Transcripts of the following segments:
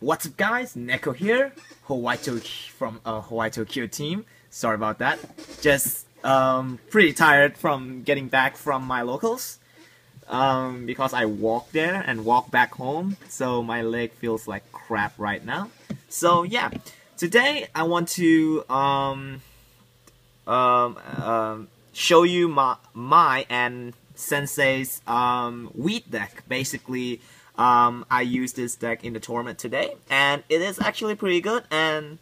What's up guys, Neko here, from Hawaii Tokyo team. Sorry about that. Just pretty tired from getting back from my locals. Because I walked there and walked back home, so my leg feels like crap right now. So yeah, today I want to show you my and Sensei's wheat deck. Basically, I used this deck in the tournament today, and it is actually pretty good. And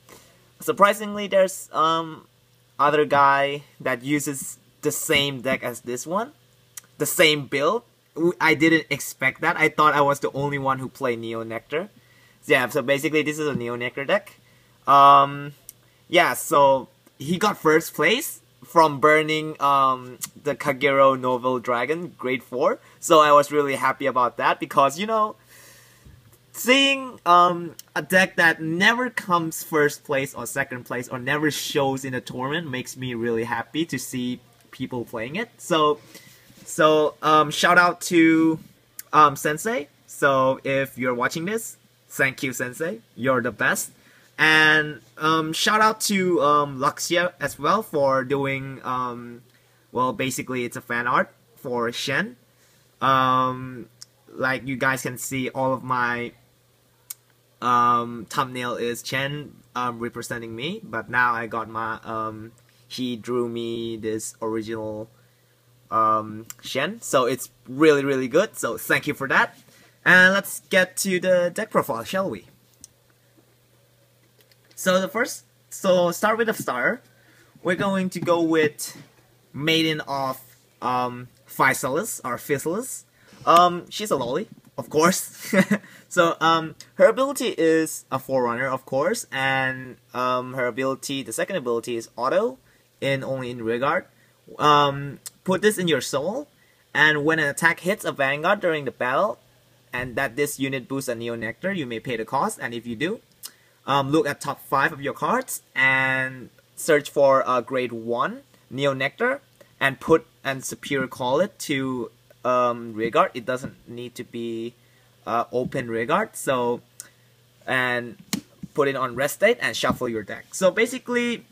surprisingly, there's other guy that uses the same deck as this one, the same build. I didn't expect that. I thought I was the only one who played Neo Nectar. Yeah, so basically this is a Neo Nectar deck. Yeah, so he got first place from burning the Kagero Novel Dragon Grade 4. So I was really happy about that because, you know, seeing a deck that never comes first place or second place or never shows in a tournament makes me really happy to see people playing it. So shout out to Sensei. So if you're watching this, thank you Sensei, you're the best. And shout out to Luxia as well for doing well, basically it's a fan art for Shen. Like you guys can see, all of my thumbnail is Chen representing me, but now I got my he drew me this original Shen, so it's really good, so thank you for that. And let's get to the deck profile, shall we? So start with the starter. We're going to go with Maiden of Physalis or Physalis. She's a lolly, of course. So her ability is a Forerunner, of course, and her ability, the second ability, is auto only in rearguard. Put this in your soul, and when an attack hits a Vanguard during the battle, and that this unit boosts a Neo Nectar, you may pay the cost. And if you do, look at top 5 of your cards and search for a grade 1 Neo Nectar and superior call it to rearguard. It doesn't need to be open rearguard. So, and put it on rest state and shuffle your deck. So basically,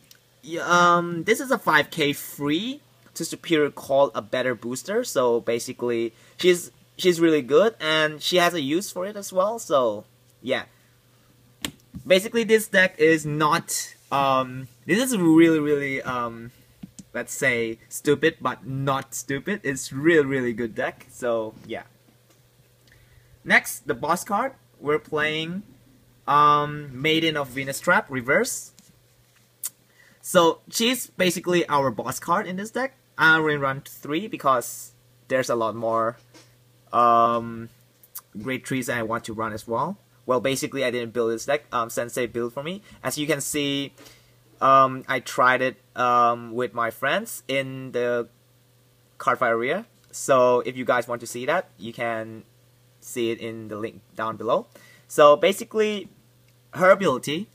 this is a 5k free to superior call a better booster. So basically, she's really good and she has a use for it as well. So yeah. Basically, this deck is not, this is really, let's say, stupid, but not stupid. It's really good deck, so yeah. Next, the boss card. We're playing Maiden of Venus Trap, reverse. So, she's basically our boss card in this deck. I only run 3 because there's a lot more grade 3s that I want to run as well. Well, basically, I didn't build this deck. Sensei built for me. As you can see, I tried it with my friends in the Cardfight area. So if you guys want to see that, you can see it in the link down below. So basically, her ability,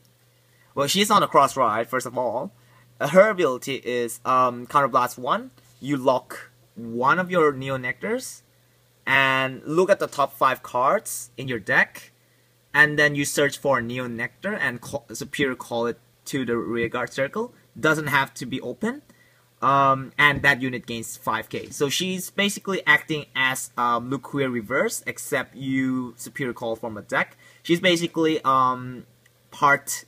well, she's on a cross ride, first of all. Her ability is Counterblast 1. You lock one of your Neo Nectars and look at the top 5 cards in your deck. And then you search for Neo Nectar and superior call it to the rearguard circle. Doesn't have to be open. And that unit gains 5k. So she's basically acting as Luquia reverse, except you superior call from a deck. She's basically part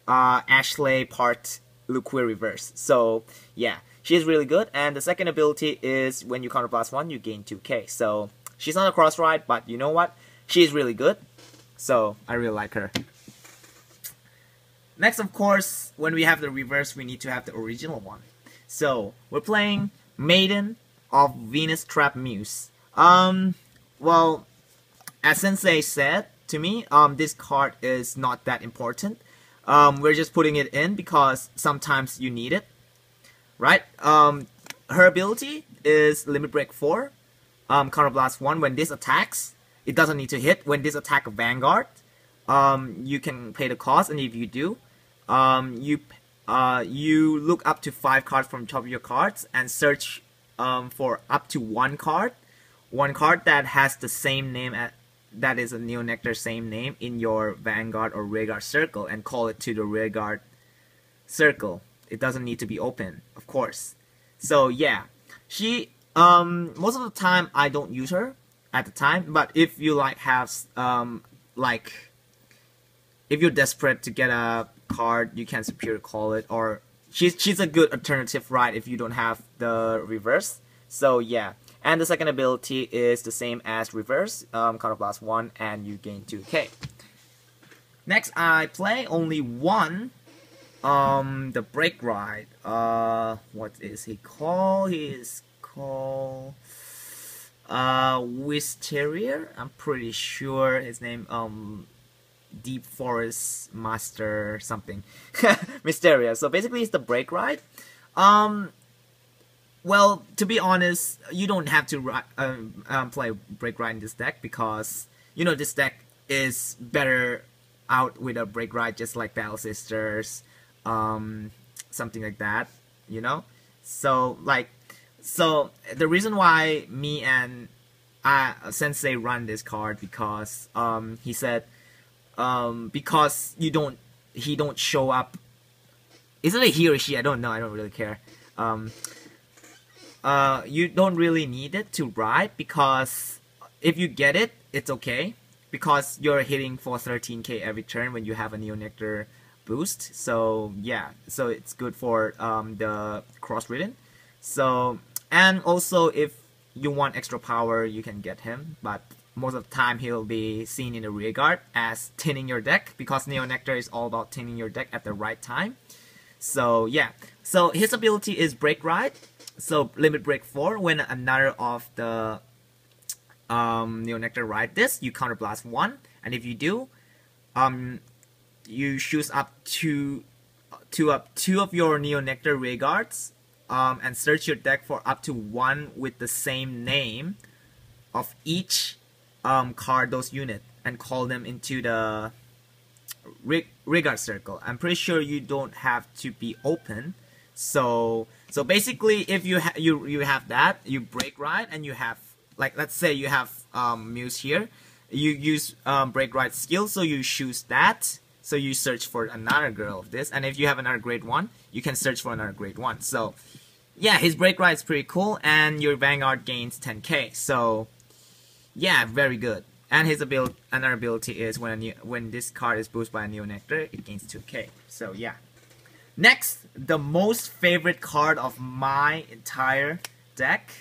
Ashley, part Luquia reverse. So yeah, she's really good. And the second ability is when you counterblast 1, you gain 2k. So she's on a cross ride, but you know what? She's really good. So, I really like her. Next, of course, when we have the reverse, we need to have the original one. So, we're playing Maiden of Venus Trap Muse. Well, as Sensei said to me, this card is not that important. We're just putting it in because sometimes you need it. Right? Her ability is Limit Break 4. Counterblast 1 when this attacks. It doesn't need to hit. When this attack Vanguard, you can pay the cost, and if you do, you look up to 5 cards from top of your cards and search for up to one card that has the same name that is a Neo Nectar same name in your Vanguard or Rearguard circle and call it to the Rearguard circle. It doesn't need to be open, of course. So yeah, she most of the time I don't use her at the time, but if you like have like if you're desperate to get a card, you can superior call it, or she's a good alternative, right, if you don't have the reverse. So yeah, and the second ability is the same as reverse, counterblast 1 and you gain 2k. Next I play only one, the brake ride. What is he called? He is called Wisteria. I'm pretty sure his name, Deep Forest Master something. Mysteria. So basically it's the brake ride. Well, to be honest, you don't have to play brake ride in this deck, because you know this deck is better out with a brake ride, just like Battle Sisters, something like that, you know. So the reason why me and Sensei run this card, because he said because he don't show up. Is it a he or she? I don't know. I don't really care. You don't really need it to ride, because if you get it, it's okay, because you're hitting for 13k every turn when you have a Neo Nectar boost. So yeah, so it's good for the cross ridden. So, and also if you want extra power, you can get him, but most of the time he'll be seen in the rearguard as tinning your deck, because Neo Nectar is all about tinning your deck at the right time. So yeah, so his ability is Brake Ride. So limit break 4, when another of the Neo Nectar ride this, you counterblast 1, and if you do, you choose up two of your Neo Nectar rearguards, and search your deck for up to 1 with the same name of each card those unit, and call them into the rearguard circle. I'm pretty sure you don't have to be open. So basically, if you have that, you brake ride, and you have, like, let's say you have Muse here, you use brake ride skill, so you choose that, so you search for another girl of this, and if you have another grade 1, you can search for another grade 1. So yeah, his brake ride is pretty cool, and your Vanguard gains 10k. So yeah, very good. And his another ability is when this card is boosted by a Neo Nectar, it gains 2k. So yeah. Next, the most favorite card of my entire deck,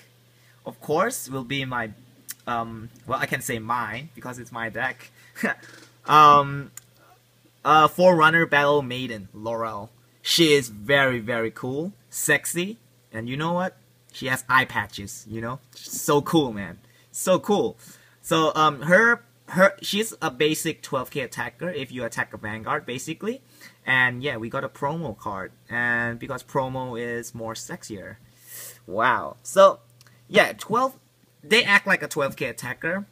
of course, will be my, well, I can say mine, because it's my deck. Forerunner Battle Maiden, Laurel. She is very, very cool, sexy, and you know what? She has eye patches, you know? So cool, man. So cool. So, she's a basic 12k attacker if you attack a Vanguard, basically. And yeah, we got a promo card, and because promo is more sexier. Wow. So yeah, they act like a 12k attacker,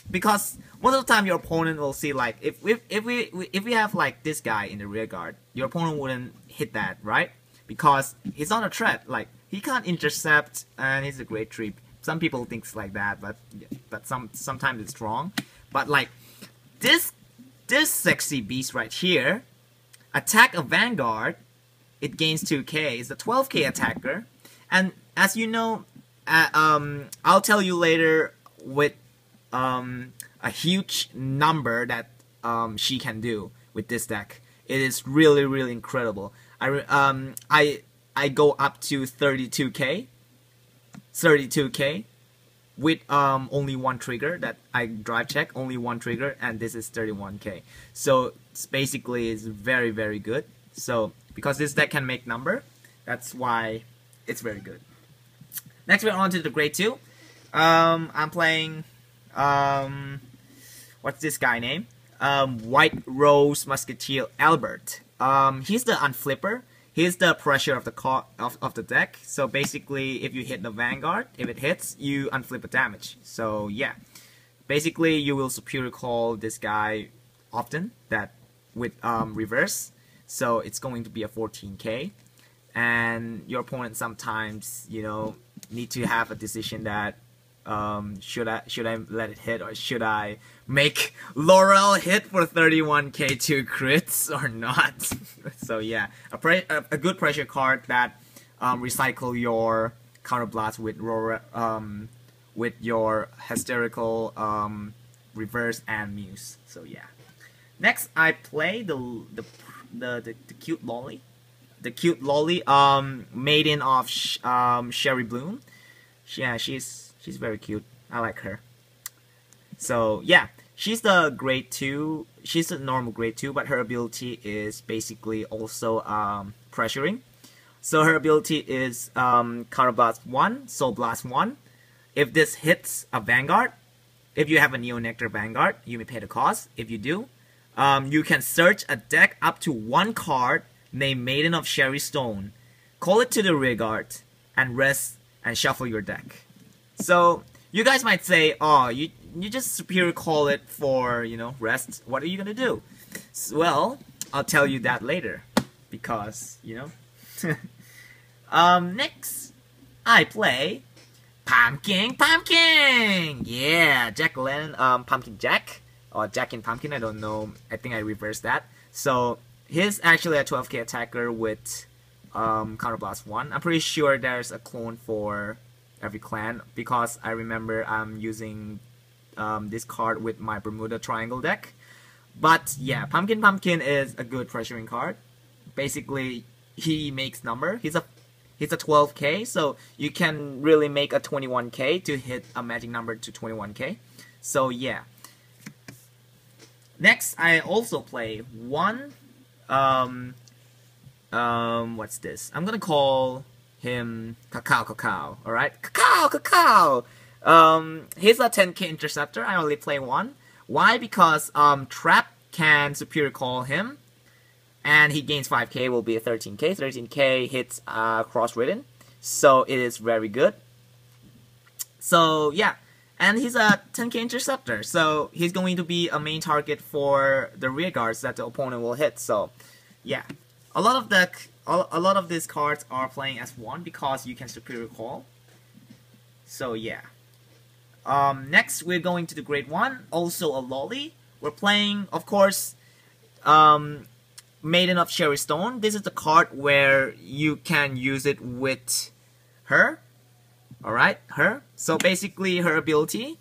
because most of the time your opponent will see, like, if we have like this guy in the rear guard, your opponent wouldn't hit that, right? Because he's not a threat. Like, he can't intercept, and he's a great tree. Some people think like that, but sometimes it's wrong. But like this sexy beast right here, attack a Vanguard, it gains 2k. It's a 12k attacker, and as you know, I'll tell you later with a huge number that she can do with this deck. It is really, really incredible. I go up to 32k with only one trigger that I drive check, only one trigger, and this is 31k. So it's basically is very, very good. So because this deck can make number, that's why it's very good. Next we're on to the grade 2. I'm playing what's this guy name? White Rose Musketeer Albert. He's the unflipper. Here's the pressure of the deck. So basically, if you hit the Vanguard, if it hits, you unflip a damage. So yeah, basically you will superior call this guy often, that with reverse. So it's going to be a 14k, and your opponent sometimes, you know, need to have a decision that should I let it hit, or should I make Laurel hit for 31k 2 crits or not? So yeah, a good pressure card that recycle your counterblast with with your hysterical reverse and muse. So yeah. Next, I play the cute lolly, Maiden of Cherry Bloom. Yeah, she's very cute. I like her. So yeah, she's the grade 2. She's the normal grade 2, but her ability is basically also pressuring. So her ability is Counter Blast 1, Soul Blast 1. If this hits a Vanguard, if you have a Neo Nectar Vanguard, you may pay the cost. If you do, you can search a deck up to one card named Maiden of Cherry Stone, call it to the rear guard, and rest and shuffle your deck. So you guys might say, oh, you just superior call it for, you know, rest. What are you gonna do? Well, I'll tell you that later, because, you know. Next, I play Pumpkin. Yeah, Jack-o'-lantern, Pumpkin Jack, or Jack in Pumpkin. I don't know. I think I reversed that. So he's actually a 12k attacker with Counter Blast 1. I'm pretty sure there's a clone for every clan, because I remember I'm using this card with my Bermuda Triangle deck. But yeah, Pumpkin is a good pressuring card. Basically, he makes number. He's a 12k, so you can really make a 21k to hit a magic number to 21k. So yeah. Next, I also play one. What's this? I'm gonna call him Cacao. All right, Cacao. He's a 10k interceptor. I only play one. Why? Because Trap can superior call him, and he gains 5k, will be a 13k. 13k hits cross ridden, so it is very good. So yeah, and he's a 10k interceptor, so he's going to be a main target for the rear guards that the opponent will hit. So yeah, a lot of these cards are playing as one because you can superior call. So yeah. Next, we're going to the grade 1, also a lolly. We're playing, of course, Maiden of Cherry Stone. This is the card where you can use it with her. Alright, her. So basically, her ability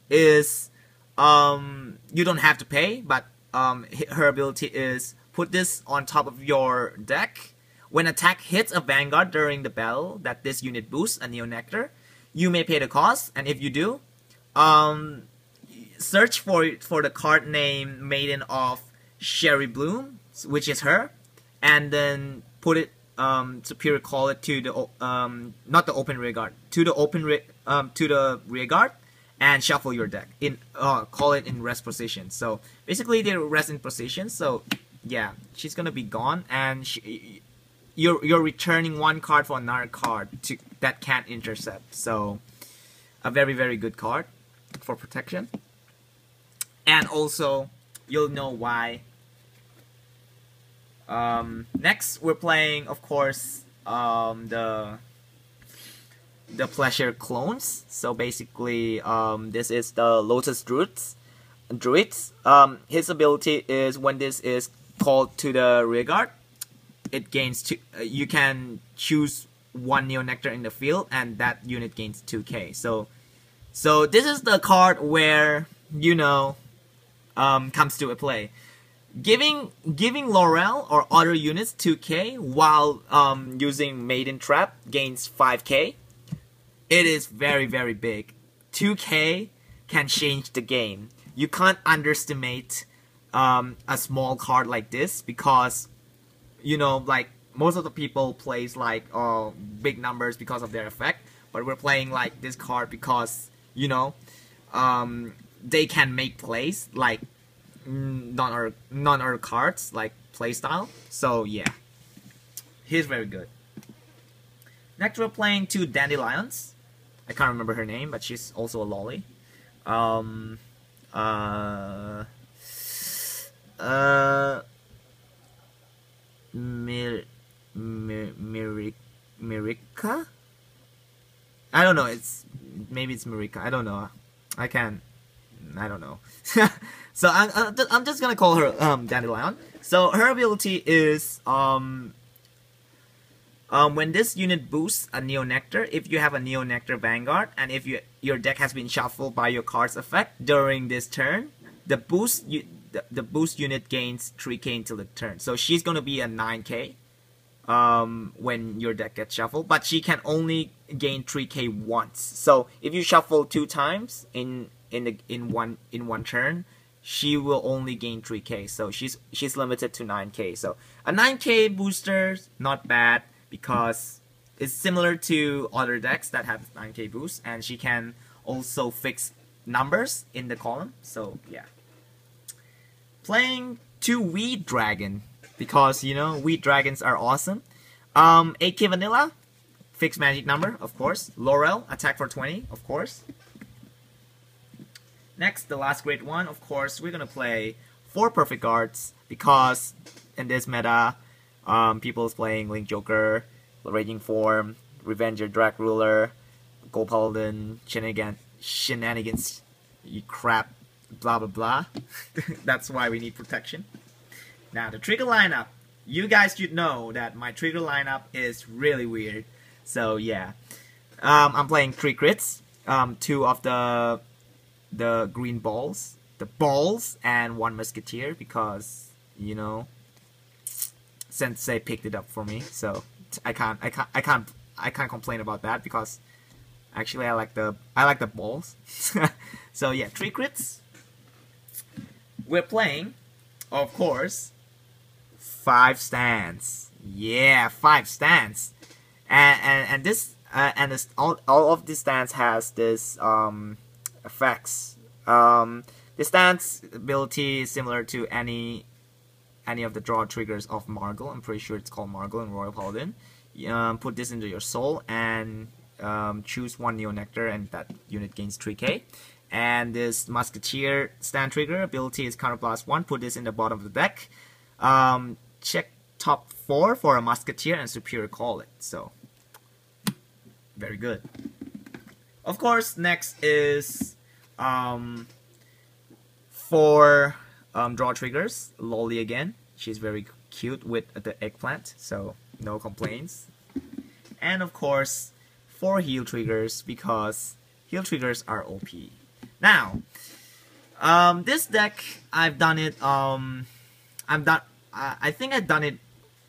is, you don't have to pay, but her ability is put this on top of your deck. When attack hits a Vanguard during the battle that this unit boosts a Neo Nectar, you may pay the cost, and if you do, search for the card name Maiden of Cherry Bloom, which is her, and then put it superior call it to the not the open rear guard, to the rear guard, and shuffle your deck in call it in rest position. So basically they rest in position. So yeah, she's gonna be gone, and you're returning one card for another card that can't intercept. So a very good card for protection. And also you'll know why. Next we're playing, of course, the pleasure clones. So basically this is the Lotus Druids. His ability is when this is called to the rear guard, it gains 2. You can choose one Neo Nectar in the field, and that unit gains 2k. So this is the card where, you know, comes to a play. Giving Laurel or other units 2k while using Maiden Trap gains 5k. It is very big. 2k can change the game. You can't underestimate a small card like this, because, you know, like most of the people plays like big numbers because of their effect, but we're playing like this card because, you know, they can make plays like none other cards like playstyle. So yeah, he's very good. Next we're playing 2 Dandelions. I can't remember her name, but she's also a lolly. Mirica? I don't know, it's maybe it's Marika. I don't know. I don't know. So I'm just gonna call her Dandelion. So her ability is when this unit boosts a Neo Nectar, if you have a Neo Nectar Vanguard, and if your deck has been shuffled by your card's effect during this turn, the boost unit gains 3k until the turn. So she's gonna be a 9k when your deck gets shuffled, but she can only gain 3k once. So if you shuffle 2 times in one turn, she will only gain 3k. So she's limited to 9k. So a 9k booster, not bad, because it's similar to other decks that have 9k boost, and she can also fix numbers in the column. So yeah, playing 2 Weed Dragon, because you know Weed Dragons are awesome. 8k Vanilla, fixed magic number, of course. Laurel, attack for 20, of course. Next, the last great one, of course, we're gonna play 4 Perfect Guards, because in this meta, people's playing Link Joker, Raging Form, Revenger, Drag Ruler, Gold Paladin, Shenanigans, you crap, blah blah blah. That's why we need protection. Now, the trigger lineup. You guys should know that my trigger lineup is really weird. So yeah, I'm playing 3 crits, 2 of the green balls, and 1 musketeer, because you know Sensei picked it up for me, so I can't complain about that, because actually I like the balls. So yeah, 3 crits. We're playing, of course, 5 stands. Yeah, 5 stands, and all of these stands has this effects. The stance ability is similar to any of the draw triggers of Margle. I'm pretty sure it's called Margle and Royal Paladin. Put this into your soul and choose 1 Neo Nectar, and that unit gains 3k. And this Musketeer stand trigger ability is Counter Blast 1. Put this in the bottom of the deck. Check top 4 for a Musketeer and Superior Call it. So, very good. Of course, next is 4 draw triggers. Lolly again. She's very cute with the eggplant, so no complaints. And of course, 4 heal triggers, because heal triggers are OP. Now, this deck, I've done it. I think I've done it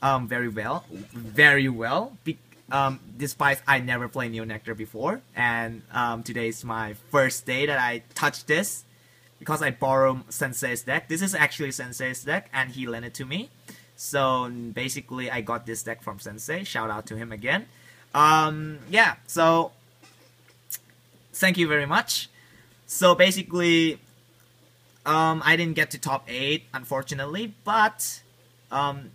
very well. Despite I never played Neo Nectar before, and today's my first day that I touched this, because I borrowed Sensei's deck. This is actually Sensei's deck, and he lent it to me. So basically, I got this deck from Sensei. Shout out to him again. Yeah, so thank you very much. So basically, I didn't get to top 8, unfortunately, but the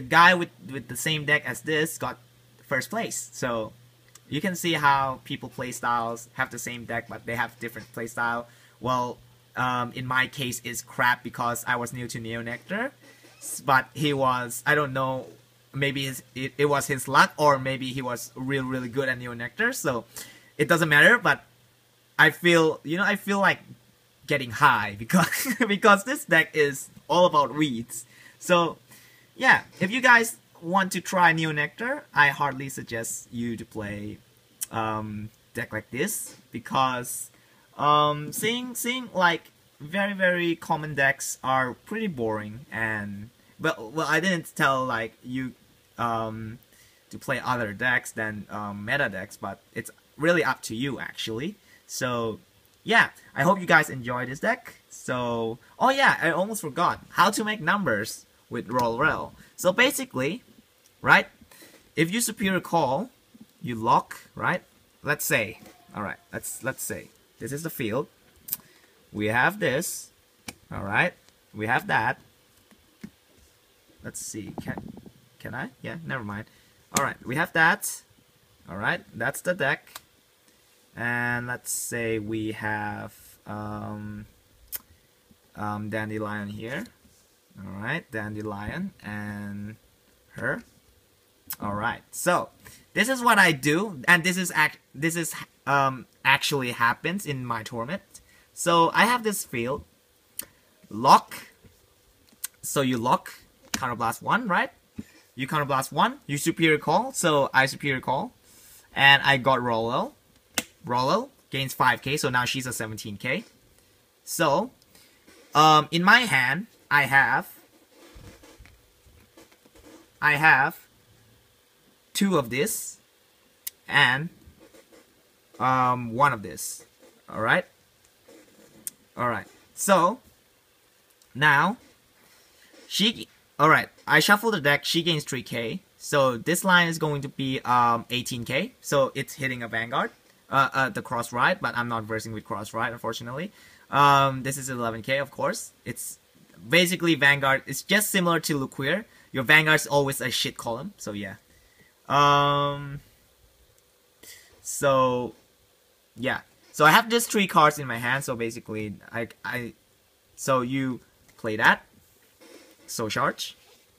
guy with the same deck as this got first place. So you can see how people play styles have the same deck, but they have different play style. Well, in my case, it's crap, because I was new to Neo Nectar, but he was, I don't know, maybe it was his luck, or maybe he was really good at Neo Nectar. So it doesn't matter, but I feel like getting high, because this deck is all about weeds. So yeah, if you guys want to try Neo Nectar, I hardly suggest you to play deck like this, because seeing like very common decks are pretty boring. And well, I didn't tell like you to play other decks than meta decks, but it's really up to you actually. So yeah, I hope you guys enjoy this deck. So, oh yeah, I almost forgot how to make numbers with Rel. So basically, right, if you Superior Call, you lock, right? Let's say, alright, let's say this is the field. We have this, alright, we have that. Let's see, can I? Yeah, never mind. Alright, we have that. Alright, that's the deck. And let's say we have Dandelion here. Alright, Dandelion and her. Alright, so this is what I do, and this is actually happens in my tournament. So I have this field. Lock. So you lock, counterblast 1, right? You counterblast 1, you superior call, so I superior call. And I got Rollo. Rollo gains 5k, so now she's a 17k. So, in my hand, I have 2 of this and 1 of this. Alright? Alright. So, now, alright, I shuffle the deck, she gains 3k. So this line is going to be 18k. So it's hitting a Vanguard. The cross ride, but I'm not versing with cross ride, unfortunately. This is 11k, of course. It's basically Vanguard. It's just similar to Luquier. Your Vanguard's always a shit column, so yeah. So yeah. So I have just 3 cards in my hand, so basically so you play that. So charge.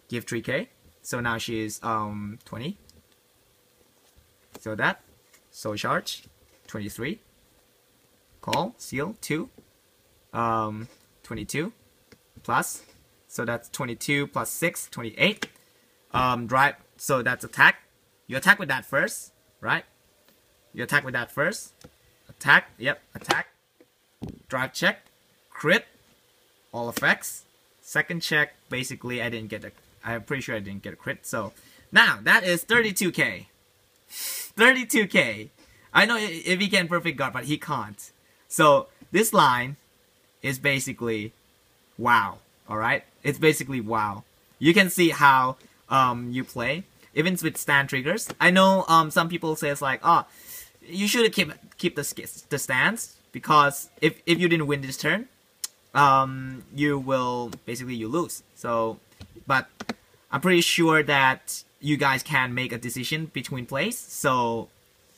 Give 3k. So now she is 20. So that. So charge. 23. Call. Seal. 2. 22. Plus. So that's 22 plus 6. 28. Drive. So that's attack. You attack with that first. Right? You attack with that first. Attack. Yep. Attack. Drive check. Crit. All effects. Second check. Basically, I'm pretty sure I didn't get a crit. So now that is 32k. 32k. I know if he can perfect guard, but he can't. So this line is basically wow. Alright? It's basically wow. You can see how you play. Even with stand triggers. I know some people say it's like, oh, you should keep the stance, because if you didn't win this turn, you will basically you lose. So, but I'm pretty sure that you guys can make a decision between plays. So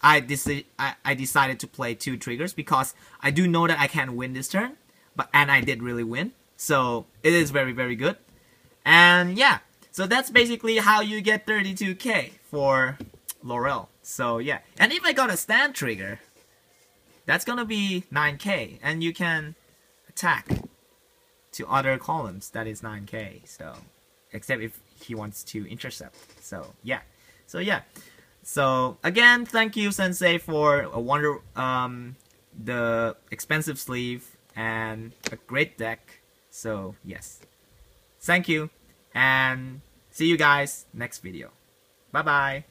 I decided to play 2 triggers because I do know that I can win this turn, and I did really win. So it is very, very good. And yeah, so that's basically how you get 32k for Laurel. So yeah, and if I got a stand trigger, that's gonna be 9k, and you can attack to other columns. That is 9k. So except if he wants to intercept. So yeah. So again, thank you Sensei for the expensive sleeve and a great deck. So yes, thank you, and see you guys next video. Bye bye.